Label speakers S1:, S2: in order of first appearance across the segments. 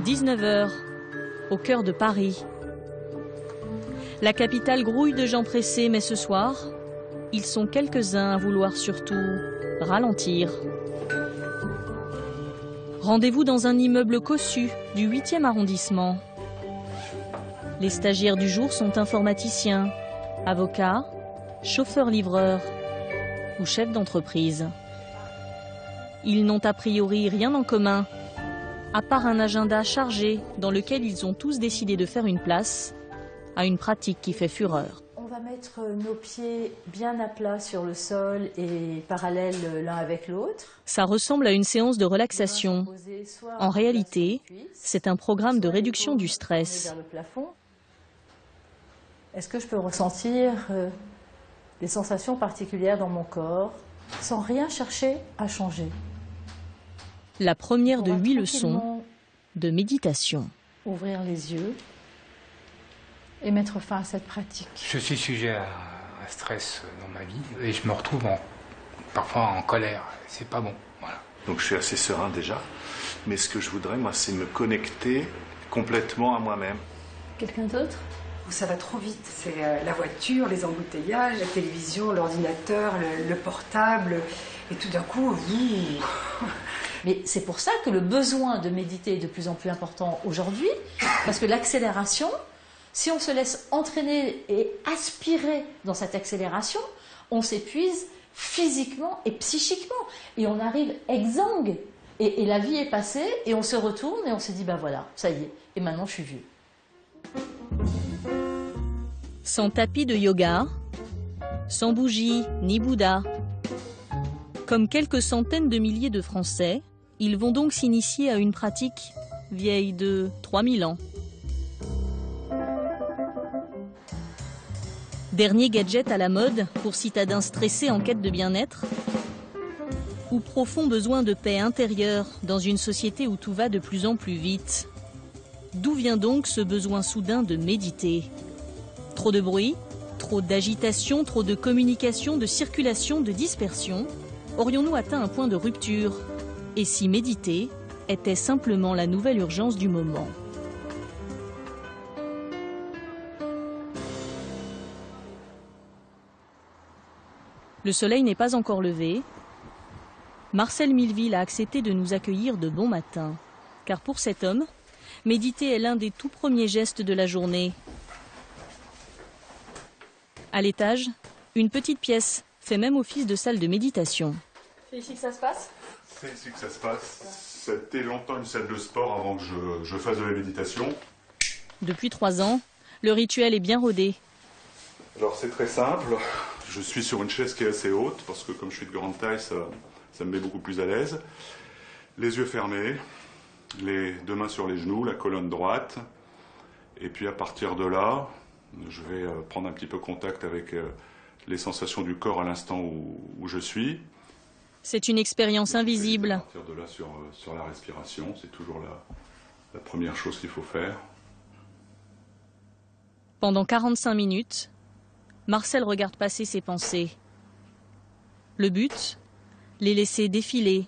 S1: 19 h, au cœur de Paris. La capitale grouille de gens pressés, mais ce soir, ils sont quelques-uns à vouloir surtout ralentir. Rendez-vous dans un immeuble cossu du 8e arrondissement. Les stagiaires du jour sont informaticiens, avocats, chauffeurs-livreurs ou chefs d'entreprise. Ils n'ont a priori rien en commun, à part un agenda chargé dans lequel ils ont tous décidé de faire une place à une pratique qui fait fureur.
S2: On va mettre nos pieds bien à plat sur le sol et parallèles l'un avec l'autre.
S1: Ça ressemble à une séance de relaxation. En réalité, c'est un programme de réduction du stress.
S2: Est-ce que je peux ressentir des sensations particulières dans mon corps sans rien chercher à changer?
S1: La première de 8 leçons de méditation.
S2: Ouvrir les yeux et mettre fin à cette pratique.
S3: Je suis sujet à stress dans ma vie et je me retrouve parfois en colère. C'est pas bon. Voilà.
S4: Donc je suis assez serein déjà. Mais ce que je voudrais, moi, c'est me connecter complètement à moi-même.
S2: Quelqu'un d'autre?
S5: Ça va trop vite. C'est la voiture, les embouteillages, la télévision, l'ordinateur, le portable. Et tout d'un coup,
S2: Mais c'est pour ça que le besoin de méditer est de plus en plus important aujourd'hui. Parce que l'accélération, si on se laisse entraîner et aspirer dans cette accélération, on s'épuise physiquement et psychiquement. Et on arrive exsangue. Et la vie est passée et on se retourne et on se dit, ben voilà, ça y est, et maintenant je suis vieux.
S1: Sans tapis de yoga, sans bougie ni Bouddha. Comme quelques centaines de milliers de Français, ils vont donc s'initier à une pratique vieille de 3000 ans. Dernier gadget à la mode pour citadins stressés en quête de bien-être ou profond besoin de paix intérieure dans une société où tout va de plus en plus vite. D'où vient donc ce besoin soudain de méditer? Trop de bruit, trop d'agitation, trop de communication, de circulation, de dispersion. Aurions-nous atteint un point de rupture? Et si méditer était simplement la nouvelle urgence du moment? Le soleil n'est pas encore levé. Marcel Milleville a accepté de nous accueillir de bon matin. Car pour cet homme, méditer est l'un des tout premiers gestes de la journée. À l'étage, une petite pièce fait même office de salle de méditation.
S2: C'est ici que ça se passe?
S6: C'est ici que ça se passe. C'était longtemps une salle de sport avant que je fasse de la méditation.
S1: Depuis 3 ans, le rituel est bien rodé.
S6: Alors c'est très simple. Je suis sur une chaise qui est assez haute parce que comme je suis de grande taille, ça me met beaucoup plus à l'aise. Les yeux fermés, les 2 mains sur les genoux, la colonne droite. Et puis à partir de là, je vais prendre un petit peu contact avec les sensations du corps à l'instant où je suis.
S1: C'est une expérience invisible.
S6: À partir de là sur la respiration, c'est toujours la première chose qu'il faut faire.
S1: Pendant 45 minutes, Marcel regarde passer ses pensées. Le but, les laisser défiler,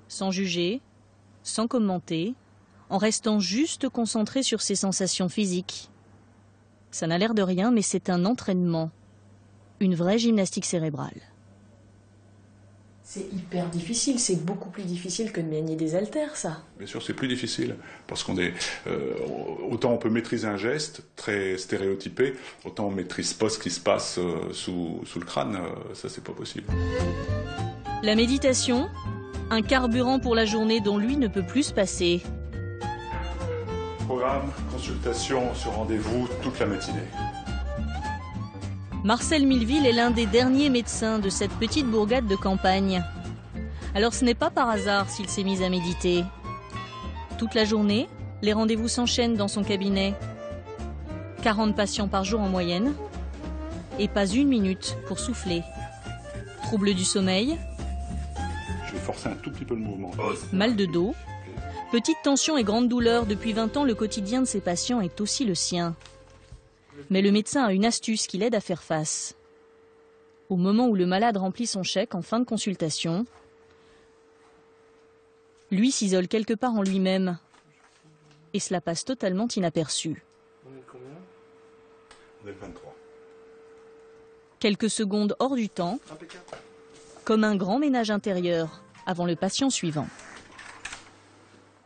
S1: sans juger, sans commenter, en restant juste concentré sur ses sensations physiques. Ça n'a l'air de rien, mais c'est un entraînement, une vraie gymnastique cérébrale.
S2: C'est hyper difficile, c'est beaucoup plus difficile que de manier des haltères, ça.
S6: Bien sûr, c'est plus difficile, parce qu'on est... autant on peut maîtriser un geste très stéréotypé, autant on maîtrise pas ce qui se passe sous le crâne, ça c'est pas possible.
S1: La méditation, un carburant pour la journée dont lui ne peut plus se passer.
S6: Programme, consultation sur rendez-vous toute la matinée.
S1: Marcel Milleville est l'un des derniers médecins de cette petite bourgade de campagne. Alors ce n'est pas par hasard s'il s'est mis à méditer. Toute la journée, les rendez-vous s'enchaînent dans son cabinet. 40 patients par jour en moyenne. Et pas une minute pour souffler. Troubles du sommeil.
S6: Je vais forcer un tout petit peu le mouvement.
S1: Mal de dos. Petite tension et grande douleur. Depuis 20 ans, le quotidien de ses patients est aussi le sien. Mais le médecin a une astuce qui l'aide à faire face. Au moment où le malade remplit son chèque en fin de consultation, lui s'isole quelque part en lui-même. et cela passe totalement inaperçu.
S6: On est combien? On est 23.
S1: Quelques secondes hors du temps, comme un grand ménage intérieur avant le patient suivant.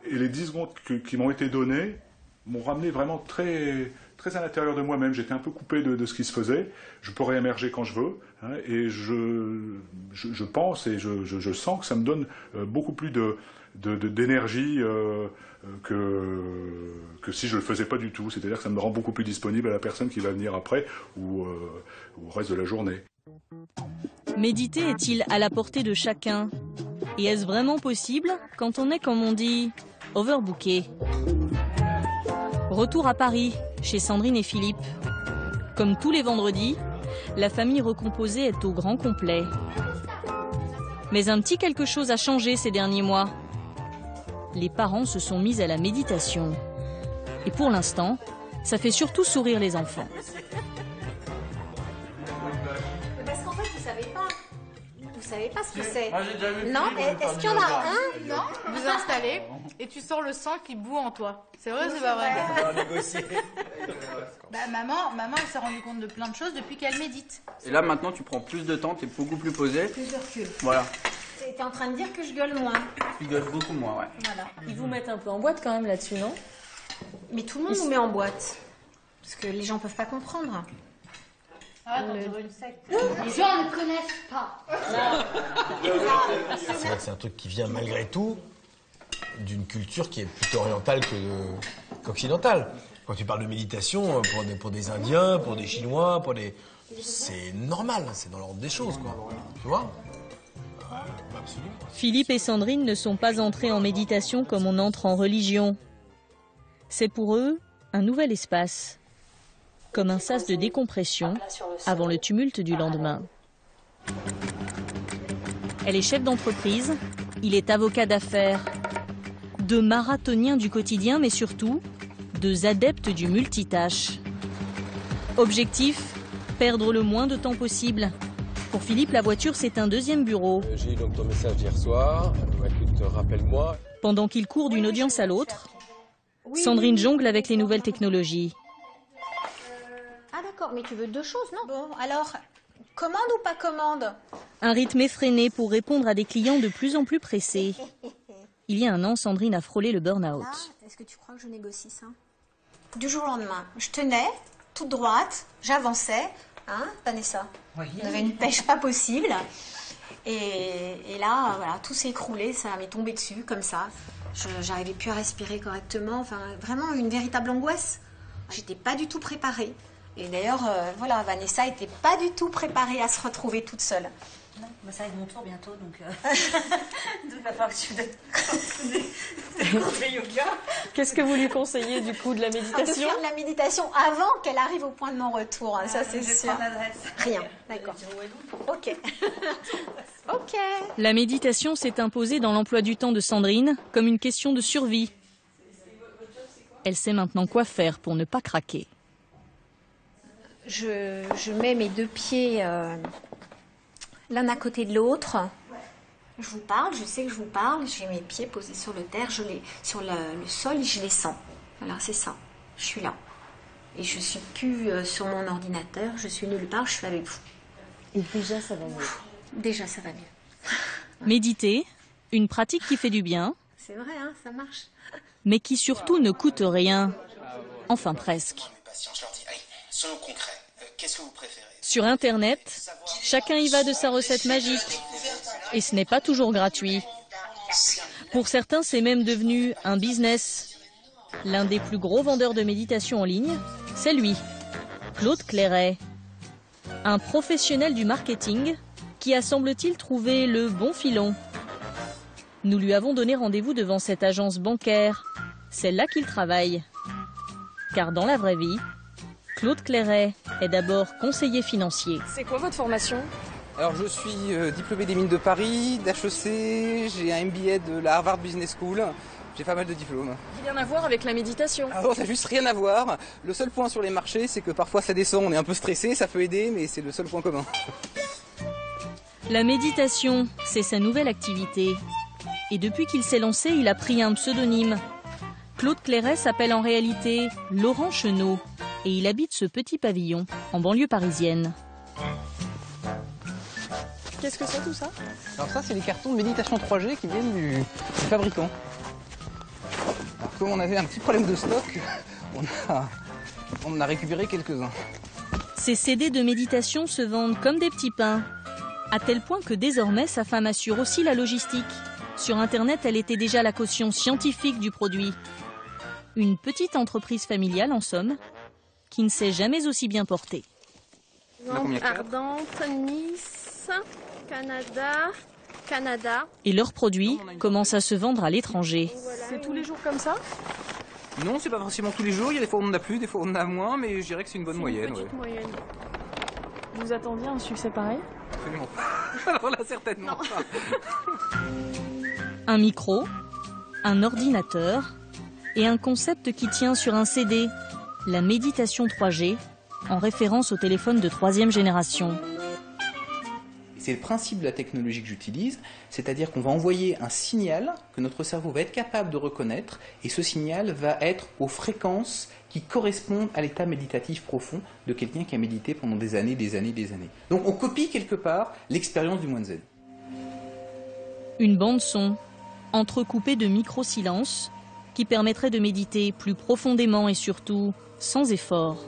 S6: Et les 10 secondes qui m'ont été données m'ont ramené vraiment très, très à l'intérieur de moi-même. J'étais un peu coupé de ce qui se faisait. Je peux réémerger quand je veux. Hein, et je pense et je sens que ça me donne beaucoup plus d'énergie que si je ne le faisais pas du tout. C'est-à-dire que ça me rend beaucoup plus disponible à la personne qui va venir après ou au reste de la journée.
S1: Méditer est-il à la portée de chacun? Et est-ce vraiment possible quand on est, comme on dit, overbooké? Retour à Paris, chez Sandrine et Philippe. Comme tous les vendredis, la famille recomposée est au grand complet. Mais un petit quelque chose a changé ces derniers mois. Les parents se sont mis à la méditation. Et pour l'instant, ça fait surtout sourire les enfants.
S7: Parce qu'en fait, vous savez pas ce que c'est.
S8: Moi, j'ai déjà vu.
S7: Non, est-ce qu'il y en a un?
S9: Non, vous installez et tu sens le sang qui bout en toi. C'est vrai ou c'est pas vrai?
S8: On va négocier.
S9: Bah, maman, elle s'est rendue compte de plein de choses depuis qu'elle médite.
S8: Et là, maintenant, tu prends plus de temps, t'es beaucoup plus posé.
S7: Plus de recul.
S8: Voilà.
S7: T'es en train de dire que je gueule moins.
S8: Tu gueules beaucoup moins, ouais.
S7: Voilà.
S2: Ils vous mettent un peu en boîte quand même là-dessus, non?
S7: Mais tout le monde nous met en boîte. Parce que les gens peuvent pas comprendre.
S9: Ah, on dirait une secte.
S7: Les gens ne connaissent pas.
S10: C'est vrai que c'est un truc qui vient malgré tout d'une culture qui est plutôt orientale qu'occidentale. Quand tu parles de méditation, pour des Indiens, pour des Chinois, c'est normal, c'est dans l'ordre des choses, quoi. Tu vois? Absolument.
S1: Philippe et Sandrine ne sont pas entrés en méditation comme on entre en religion. C'est pour eux un nouvel espace, comme un sas de décompression avant le tumulte du lendemain. Elle est chef d'entreprise, il est avocat d'affaires. Deux marathoniens du quotidien, mais surtout, deux adeptes du multitâche. Objectif, perdre le moins de temps possible. Pour Philippe, la voiture, c'est un deuxième bureau.
S10: J'ai eu donc ton message d'hier soir. Écoute, rappelle-moi.
S1: Pendant qu'il court d'une audience à l'autre, Sandrine jongle avec les nouvelles technologies.
S7: Ah d'accord, mais tu veux deux choses, non? Bon, alors, commande ou pas commande?
S1: Un rythme effréné pour répondre à des clients de plus en plus pressés. Il y a un an, Sandrine a frôlé le burn-out.
S7: Est-ce que tu crois que je négocie ça? Du jour au lendemain, je tenais, toute droite, j'avançais. Hein, Vanessa? Oui. On avait une pêche pas possible. Et là, voilà, tout s'est écroulé, ça m'est tombé dessus, comme ça. J'arrivais plus à respirer correctement. Enfin, vraiment une véritable angoisse. J'étais pas du tout préparée. Et d'ailleurs, voilà, Vanessa était pas du tout préparée à se retrouver toute seule.
S2: Non, bah ça va être mon tour bientôt, donc il va falloir que tu me cours de yoga.
S1: Qu'est-ce que vous lui conseillez du coup de la méditation?
S7: De faire de la méditation avant qu'elle arrive au point de non-retour, hein, ça c'est sûr. Rien, d'accord. Ok. Ok.
S1: La méditation s'est imposée dans l'emploi du temps de Sandrine comme une question de survie. Elle sait maintenant quoi faire pour ne pas craquer.
S7: Je mets mes deux pieds l'un à côté de l'autre. Je vous parle, je sais que je vous parle. J'ai mes pieds posés sur le terre, sur le sol, je les sens. Voilà, c'est ça. Je suis là. Et je suis plus sur mon ordinateur, je suis nulle part, je suis avec vous.
S2: Et déjà, ça va mieux.
S7: Déjà, ça va mieux.
S2: Méditer, une pratique qui fait du bien.
S7: C'est vrai, hein, ça marche.
S2: Mais qui surtout ne coûte rien. Enfin, presque.
S11: Je leur dis, allez, soyons concrets. Qu'est-ce que vous préférez?
S2: Sur Internet, chacun y va de sa recette magique. Et ce n'est pas toujours gratuit. Pour certains, c'est même devenu un business. L'un des plus gros vendeurs de méditation en ligne, c'est lui, Claude Clairet. Un professionnel du marketing qui a, semble-t-il, trouvé le bon filon. Nous lui avons donné rendez-vous devant cette agence bancaire. C'est là qu'il travaille. Car dans la vraie vie, Claude Clairet est d'abord conseiller financier.
S12: C'est quoi votre formation?
S13: Alors je suis diplômé des mines de Paris, d'HEC, j'ai un MBA de la Harvard Business School, j'ai pas mal de diplômes.
S12: Rien à voir avec la méditation?
S13: Alors ça n'a juste rien à voir. Le seul point sur les marchés, c'est que parfois ça descend, on est un peu stressé, ça peut aider, mais c'est le seul point commun.
S2: La méditation, c'est sa nouvelle activité. Et depuis qu'il s'est lancé, il a pris un pseudonyme.
S1: Claude Clairet s'appelle en réalité Laurent Chenot et il habite ce petit pavillon en banlieue parisienne.
S12: Qu'est-ce que c'est tout ça?
S13: Alors ça, c'est les cartons de méditation 3G qui viennent du fabricant. Alors comme on avait un petit problème de stock, on en a récupéré quelques-uns.
S1: Ces CD de méditation se vendent comme des petits pains, à tel point que désormais sa femme assure aussi la logistique. Sur Internet, elle était déjà la caution scientifique du produit. Une petite entreprise familiale, en somme, qui ne s'est jamais aussi bien portée.
S12: Ardente, Nice, Canada.
S1: Et leurs produits commencent à se vendre à l'étranger.
S12: C'est tous les jours comme ça?
S13: Non, c'est pas forcément tous les jours. Il y a des fois où on en a plus, des fois où on en a moins, mais je dirais que c'est une bonne moyenne.
S12: Une petite moyenne. Vous attendiez un succès pareil?
S13: Absolument pas. Alors là, certainement pas.
S1: Un micro, un ordinateur et un concept qui tient sur un CD, la méditation 3G, en référence au téléphone de 3e génération.
S13: C'est le principe de la technologie que j'utilise, c'est-à-dire qu'on va envoyer un signal que notre cerveau va être capable de reconnaître, et ce signal va être aux fréquences qui correspondent à l'état méditatif profond de quelqu'un qui a médité pendant des années. Donc on copie quelque part l'expérience du moine zen.
S1: Une bande-son, entrecoupée de micro-silences, qui permettrait de méditer plus profondément et surtout sans effort.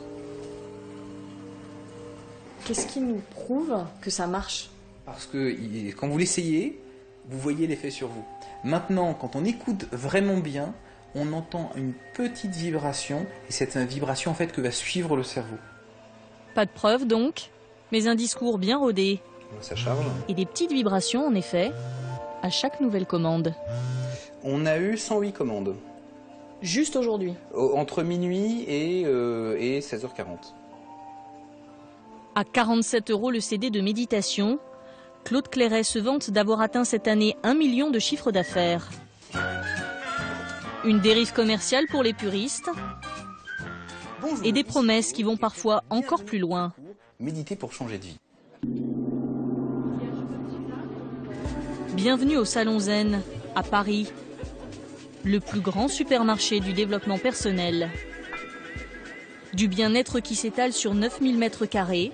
S12: Qu'est-ce qui nous prouve que ça marche?
S13: Parce que quand vous l'essayez, vous voyez l'effet sur vous. Maintenant, quand on écoute vraiment bien, on entend une petite vibration, et c'est une vibration en fait que va suivre le cerveau.
S1: Pas de preuve donc, mais un discours bien rodé.
S13: Ça charge.
S1: Et des petites vibrations en effet, à chaque nouvelle commande.
S13: On a eu 108 commandes.
S12: Juste aujourd'hui?
S13: Entre minuit et 16h40.
S1: À 47 € le CD de méditation, Claude Clairet se vante d'avoir atteint cette année 1 million de chiffre d'affaires. Une dérive commerciale pour les puristes et des promesses qui vont parfois encore plus loin.
S13: Méditer pour changer de vie.
S1: Bienvenue au Salon Zen, à Paris, le plus grand supermarché du développement personnel. Du bien-être qui s'étale sur 9000 m²,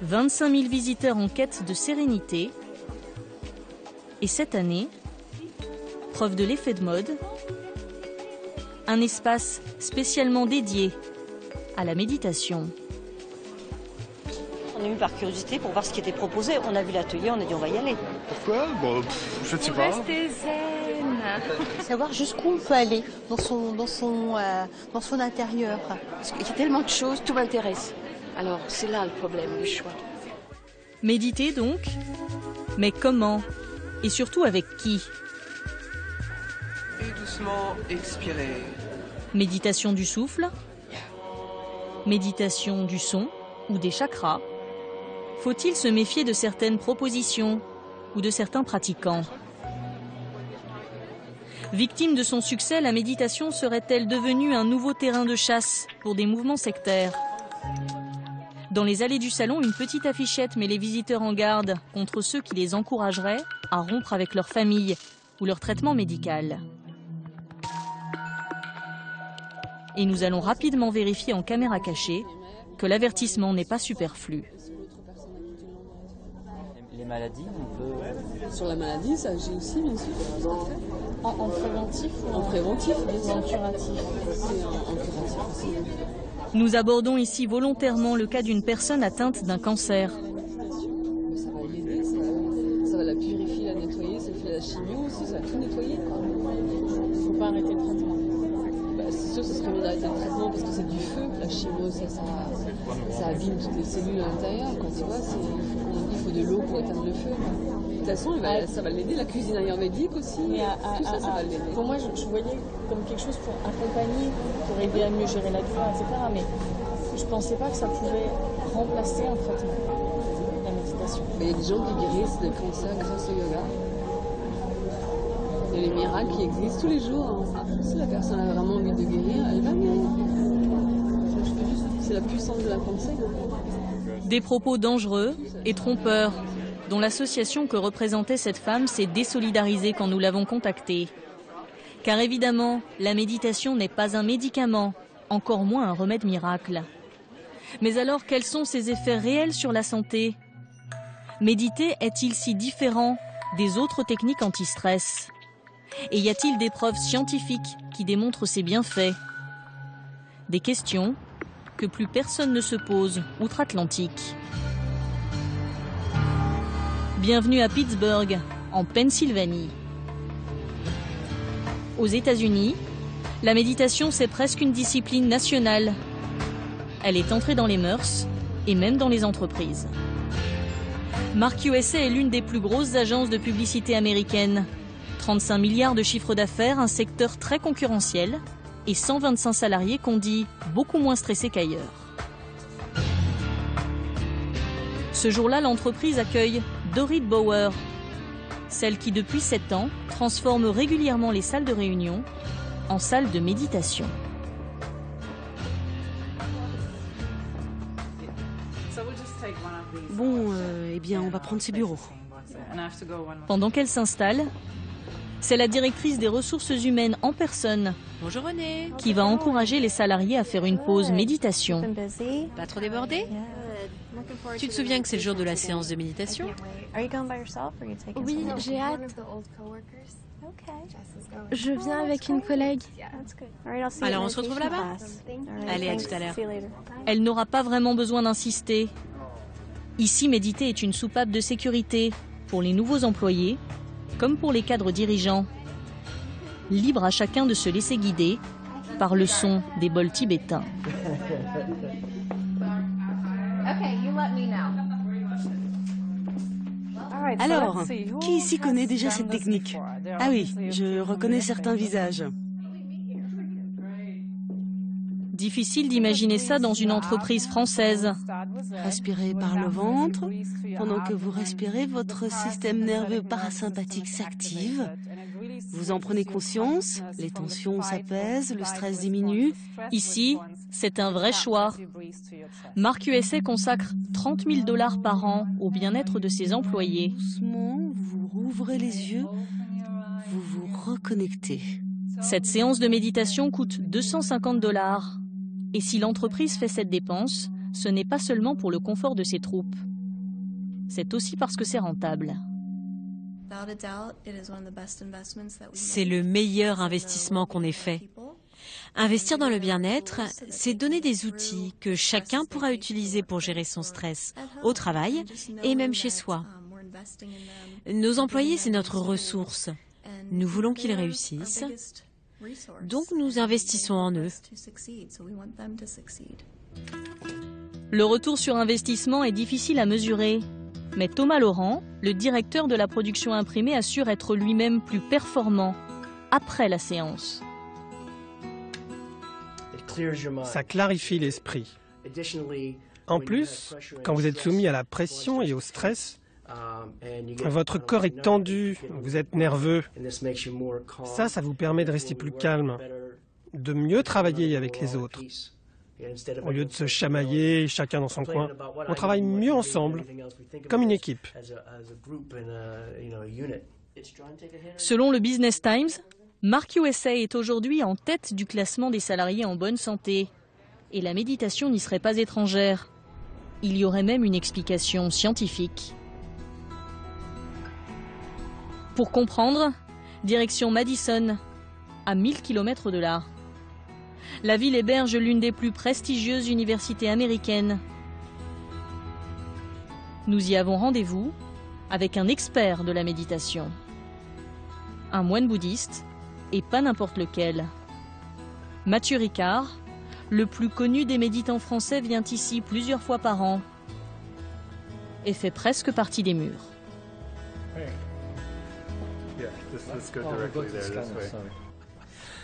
S1: 25 000 visiteurs en quête de sérénité. Et cette année, preuve de l'effet de mode, un espace spécialement dédié à la méditation.
S14: On est venu par curiosité pour voir ce qui était proposé. On a vu l'atelier, on a dit on va y aller.
S15: Pourquoi? Bon, je ne sais pas.
S12: Rester zen.
S16: Savoir jusqu'où on peut aller dans son intérieur.
S12: Parce qu'il y a tellement de choses, tout m'intéresse. Alors c'est là le problème, le choix.
S1: Méditer donc, mais comment? Et surtout avec qui?
S15: Et doucement expirer.
S1: Méditation du souffle, méditation du son ou des chakras. Faut-il se méfier de certaines propositions ou de certains pratiquants? Victime de son succès, la méditation serait-elle devenue un nouveau terrain de chasse pour des mouvements sectaires? Dans les allées du salon, une petite affichette met les visiteurs en garde contre ceux qui les encourageraient à rompre avec leur famille ou leur traitement médical. Et nous allons rapidement vérifier en caméra cachée que l'avertissement n'est pas superflu.
S14: Les maladies, on peut...
S17: Sur la maladie, ça agit aussi, bien sûr.
S12: En préventif ou
S17: en préventif, bien sûr.
S12: En curatif?
S17: C'est en curatif aussi.
S1: Nous abordons ici volontairement le cas d'une personne atteinte d'un cancer.
S17: Ça va l'aider, ça va la purifier, la nettoyer, ça fait la chimio aussi, ça va tout nettoyer.
S12: Il ne faut pas arrêter le traitement.
S17: C'est sûr, ce serait bien d'arrêter le traitement parce que c'est du feu. La chimio, ça abîme toutes les cellules à l'intérieur. Tu vois, il faut de l'eau pour éteindre le feu. De toute façon, ça va l'aider. La cuisine ayurvédique aussi.
S12: Mais
S17: ça va l'aider.
S12: Pour moi, je voyais comme quelque chose pour accompagner, pour aider à mieux gérer la douleur, etc. Mais je ne pensais pas que ça pouvait remplacer un traitement, la méditation.
S17: Il y a des gens qui guérissent de cancer grâce au yoga. Il y a les miracles qui existent tous les jours. Si la personne a vraiment envie de guérir, elle va guérir. C'est la puissance de la pensée.
S1: Des propos dangereux et trompeurs, dont l'association que représentait cette femme s'est désolidarisée quand nous l'avons contactée. Car évidemment, la méditation n'est pas un médicament, encore moins un remède miracle. Mais alors, quels sont ses effets réels sur la santé? Méditer est-il si différent des autres techniques anti-stress? Et y a-t-il des preuves scientifiques qui démontrent ses bienfaits? Des questions que plus personne ne se pose outre-Atlantique. Bienvenue à Pittsburgh, en Pennsylvanie. Aux États-Unis, la méditation, c'est presque une discipline nationale. Elle est entrée dans les mœurs et même dans les entreprises. Mark USA est l'une des plus grosses agences de publicité américaines. 35 milliards de chiffre d'affaires, un secteur très concurrentiel et 125 salariés qu'on dit beaucoup moins stressés qu'ailleurs. Ce jour-là, l'entreprise accueille Dorit Bauer, celle qui depuis 7 ans transforme régulièrement les salles de réunion en salles de méditation.
S18: Bon, eh bien, on va prendre ces bureaux.
S1: Pendant qu'elle s'installe, c'est la directrice des ressources humaines en personne.
S19: Bonjour René.
S1: Qui va encourager les salariés à faire une pause méditation.
S19: Pas trop débordé? Tu te souviens que c'est le jour de la séance de méditation?
S20: Oui, j'ai hâte. Je viens avec une collègue.
S19: Alors on se retrouve là-bas? Allez, à tout à l'heure.
S1: Elle n'aura pas vraiment besoin d'insister. Ici, méditer est une soupape de sécurité pour les nouveaux employés, comme pour les cadres dirigeants. Libre à chacun de se laisser guider par le son des bols tibétains.
S18: Alors, qui ici connaît déjà cette technique? Ah oui, je reconnais certains visages.
S1: Difficile d'imaginer ça dans une entreprise française.
S18: Respirez par le ventre. Pendant que vous respirez, votre système nerveux parasympathique s'active. Vous en prenez conscience, les tensions s'apaisent, le stress diminue.
S1: Ici, c'est un vrai choix. Mark USA consacre 30 000 $ par an au bien-être de ses employés.
S18: Doucement, vous rouvrez les yeux, vous vous reconnectez.
S1: Cette séance de méditation coûte 250 $. Et si l'entreprise fait cette dépense, ce n'est pas seulement pour le confort de ses troupes. C'est aussi parce que c'est rentable.
S19: C'est le meilleur investissement qu'on ait fait. Investir dans le bien-être, c'est donner des outils que chacun pourra utiliser pour gérer son stress, au travail et même chez soi. Nos employés, c'est notre ressource. Nous voulons qu'ils réussissent. Donc nous investissons en eux.
S1: Le retour sur investissement est difficile à mesurer. Mais Thomas Laurent, le directeur de la production imprimée, assure être lui-même plus performant après la séance.
S21: Ça clarifie l'esprit. En plus, quand vous êtes soumis à la pression et au stress, votre corps est tendu, vous êtes nerveux. Ça vous permet de rester plus calme, de mieux travailler avec les autres. Au lieu de se chamailler, chacun dans son coin, on travaille mieux ensemble, comme une équipe.
S1: Selon le Business Times, Mark USA est aujourd'hui en tête du classement des salariés en bonne santé. Et la méditation n'y serait pas étrangère. Il y aurait même une explication scientifique. Pour comprendre, direction Madison, à 1000 km de là. La ville héberge l'une des plus prestigieuses universités américaines. Nous y avons rendez-vous avec un expert de la méditation. Un moine bouddhiste, et pas n'importe lequel. Mathieu Ricard, le plus connu des méditants français, vient ici plusieurs fois par an et fait presque partie des murs.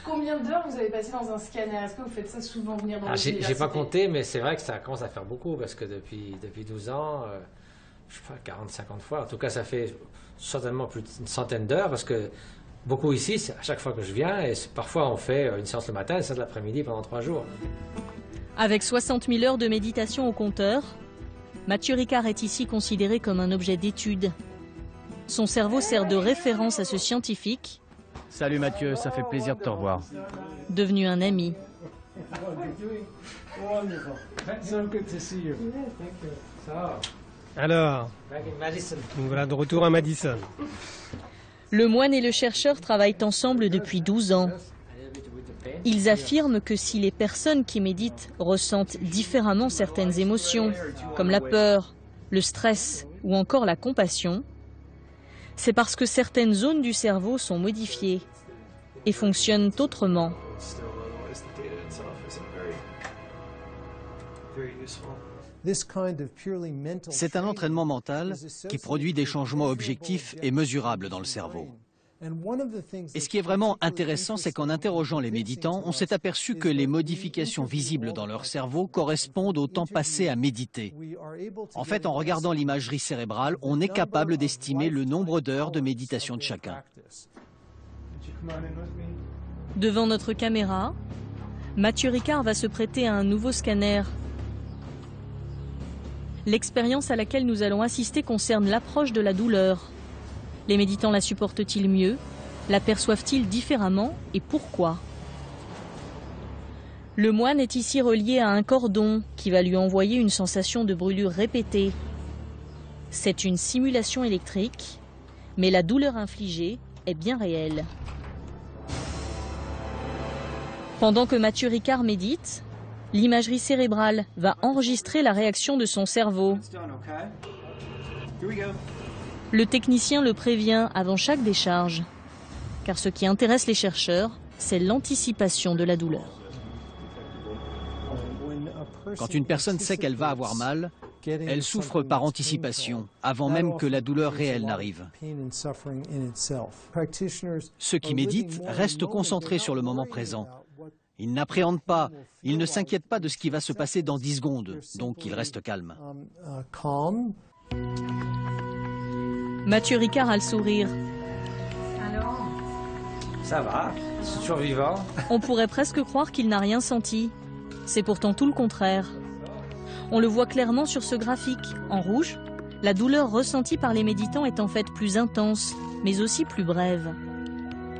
S22: Combien d'heures vous avez passé dans un scanner? Est-ce que vous faites ça souvent, venir dans les
S23: J'ai pas compté, mais c'est vrai que ça commence à faire beaucoup, parce que depuis 12 ans, je sais pas, 40-50 fois, en tout cas ça fait certainement plus d'une centaine d'heures, parce que beaucoup ici, c'est à chaque fois que je viens, et parfois on fait une séance le matin et une séance l'après-midi pendant 3 jours.
S1: Avec 60 000 heures de méditation au compteur, Mathieu Ricard est ici considéré comme un objet d'étude. Son cerveau sert de référence à ce scientifique
S3: Salut Mathieu, ça fait plaisir de te revoir.
S1: Devenu un ami.
S21: Alors, nous voilà de retour à Madison.
S1: Le moine et le chercheur travaillent ensemble depuis 12 ans. Ils affirment que si les personnes qui méditent ressentent différemment certaines émotions, comme la peur, le stress ou encore la compassion, c'est parce que certaines zones du cerveau sont modifiées et fonctionnent autrement.
S3: C'est un entraînement mental qui produit des changements objectifs et mesurables dans le cerveau. Et ce qui est vraiment intéressant, c'est qu'en interrogeant les méditants, on s'est aperçu que les modifications visibles dans leur cerveau correspondent au temps passé à méditer. En fait, en regardant l'imagerie cérébrale, on est capable d'estimer le nombre d'heures de méditation de chacun.
S1: Devant notre caméra, Mathieu Ricard va se prêter à un nouveau scanner. L'expérience à laquelle nous allons assister concerne l'approche de la douleur. Les méditants la supportent-ils mieux? La perçoivent-ils différemment? Et pourquoi? Le moine est ici relié à un cordon qui va lui envoyer une sensation de brûlure répétée. C'est une simulation électrique, mais la douleur infligée est bien réelle. Pendant que Mathieu Ricard médite, l'imagerie cérébrale va enregistrer la réaction de son cerveau. Le technicien le prévient avant chaque décharge, car ce qui intéresse les chercheurs, c'est l'anticipation de la douleur.
S3: Quand une personne sait qu'elle va avoir mal, elle souffre par anticipation, avant même que la douleur réelle n'arrive. Ceux qui méditent restent concentrés sur le moment présent. Ils n'appréhendent pas, ils ne s'inquiètent pas de ce qui va se passer dans 10 secondes, donc ils restent calmes.
S1: Mathieu Ricard a le sourire.
S23: Alors? Ça va, je suis toujours vivant.
S1: On pourrait presque croire qu'il n'a rien senti. C'est pourtant tout le contraire. On le voit clairement sur ce graphique. En rouge, la douleur ressentie par les méditants est en fait plus intense, mais aussi plus brève.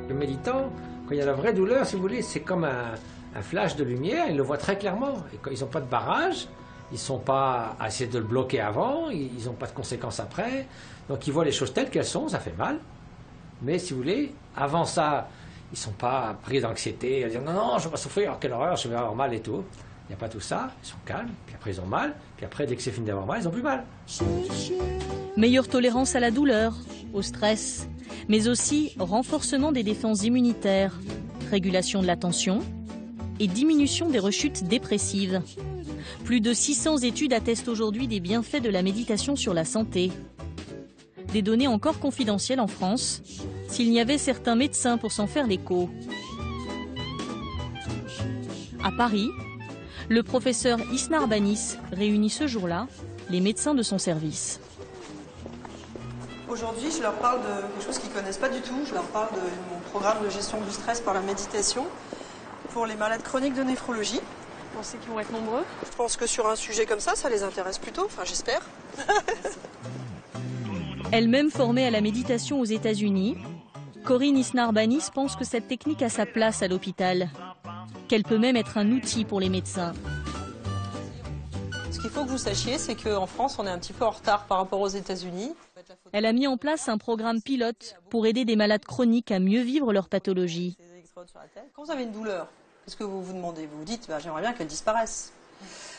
S23: Le méditant, quand il y a la vraie douleur, si vous voulez, c'est comme un flash de lumière, ils le voient très clairement. Et quand ils n'ont pas de barrage, ils ne sont pas à essayer de le bloquer avant, ils n'ont pas de conséquences après. Donc ils voient les choses telles qu'elles sont, ça fait mal. Mais si vous voulez, avant ça, ils ne sont pas pris d'anxiété, à dire non, non, je ne vais pas souffrir, alors quelle horreur, je vais avoir mal et tout. Il n'y a pas tout ça, ils sont calmes, puis après ils ont mal, puis après dès que c'est fini d'avoir mal, ils n'ont plus mal.
S1: Meilleure tolérance à la douleur, au stress, mais aussi renforcement des défenses immunitaires, régulation de la tension et diminution des rechutes dépressives. Plus de 600 études attestent aujourd'hui des bienfaits de la méditation sur la santé. Des données encore confidentielles en France, s'il n'y avait certains médecins pour s'en faire l'écho. À Paris, le professeur Isnar Banis réunit ce jour-là les médecins de son service.
S4: Aujourd'hui, je leur parle de quelque chose qu'ils ne connaissent pas du tout. Je leur parle de mon programme de gestion du stress par la méditation pour les malades chroniques de néphrologie.
S20: Vous pensez qu'ils vont être nombreux?
S4: Je pense que sur un sujet comme ça les intéresse plutôt. Enfin, j'espère.
S1: Elle-même formée à la méditation aux États-Unis, Corinne Isnar-Banis pense que cette technique a sa place à l'hôpital, qu'elle peut même être un outil pour les médecins.
S4: Ce qu'il faut que vous sachiez, c'est qu'en France, on est un petit peu en retard par rapport aux États-Unis.
S1: Elle a mis en place un programme pilote pour aider des malades chroniques à mieux vivre leur pathologie.
S4: Quand vous avez une douleur, qu'est-ce que vous vous demandez? Vous vous dites, j'aimerais bien qu'elle disparaisse.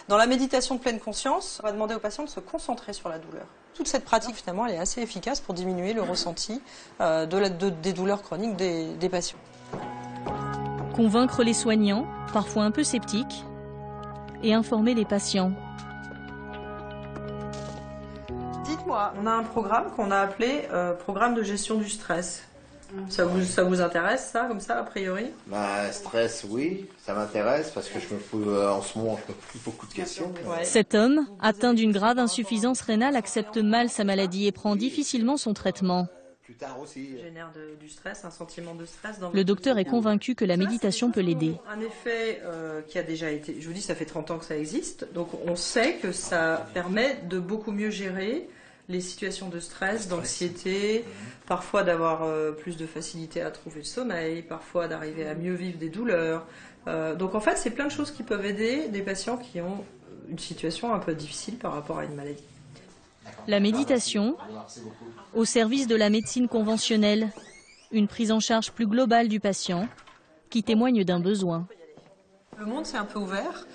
S4: Dans la méditation de pleine conscience, on va demander aux patients de se concentrer sur la douleur. Toute cette pratique, finalement, elle est assez efficace pour diminuer le ressenti des douleurs chroniques des patients.
S1: Convaincre les soignants, parfois un peu sceptiques, et informer les patients.
S4: Dites-moi, on a un programme qu'on a appelé programme de gestion du stress. Ça vous intéresse, ça, comme ça, a priori?
S5: Stress, oui, ça m'intéresse parce que je me pose en ce moment beaucoup de questions.
S4: Ouais.
S1: Cet homme, atteint d'une grave insuffisance rénale, accepte mal sa maladie et prend difficilement son traitement.
S5: Plus tard aussi.
S4: Génère du stress, un sentiment de stress.
S1: Le docteur est convaincu que la méditation peut l'aider.
S4: Un effet qui a déjà été, je vous dis, ça fait 30 ans que ça existe, donc on sait que ça permet de beaucoup mieux gérer les situations de stress, d'anxiété, parfois d'avoir plus de facilité à trouver le sommeil, parfois d'arriver à mieux vivre des douleurs. Donc en fait, c'est plein de choses qui peuvent aider des patients qui ont une situation un peu difficile par rapport à une maladie.
S1: La méditation, au service de la médecine conventionnelle, une prise en charge plus globale du patient, qui témoigne d'un besoin.
S4: Le monde s'est un peu ouvert.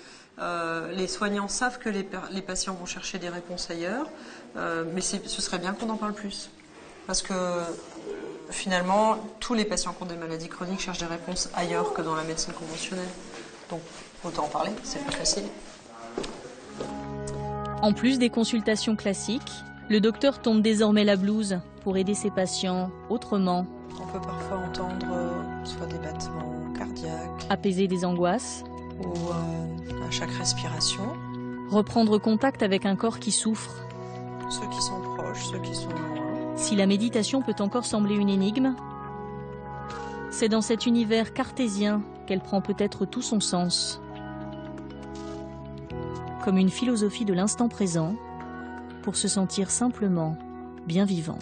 S4: Les soignants savent que les patients vont chercher des réponses ailleurs, mais ce serait bien qu'on en parle plus. Parce que finalement, tous les patients qui ont des maladies chroniques cherchent des réponses ailleurs que dans la médecine conventionnelle. Donc autant en parler, c'est plus facile.
S1: En plus des consultations classiques, le docteur tombe désormais la blouse pour aider ses patients autrement.
S4: On peut parfois entendre soit des battements cardiaques,
S1: apaiser des angoisses,
S4: ou à chaque respiration.
S1: Reprendre contact avec un corps qui souffre.
S4: Ceux qui sont proches, ceux qui sont loin.
S1: Si la méditation peut encore sembler une énigme, c'est dans cet univers cartésien qu'elle prend peut-être tout son sens. Comme une philosophie de l'instant présent, pour se sentir simplement bien vivant.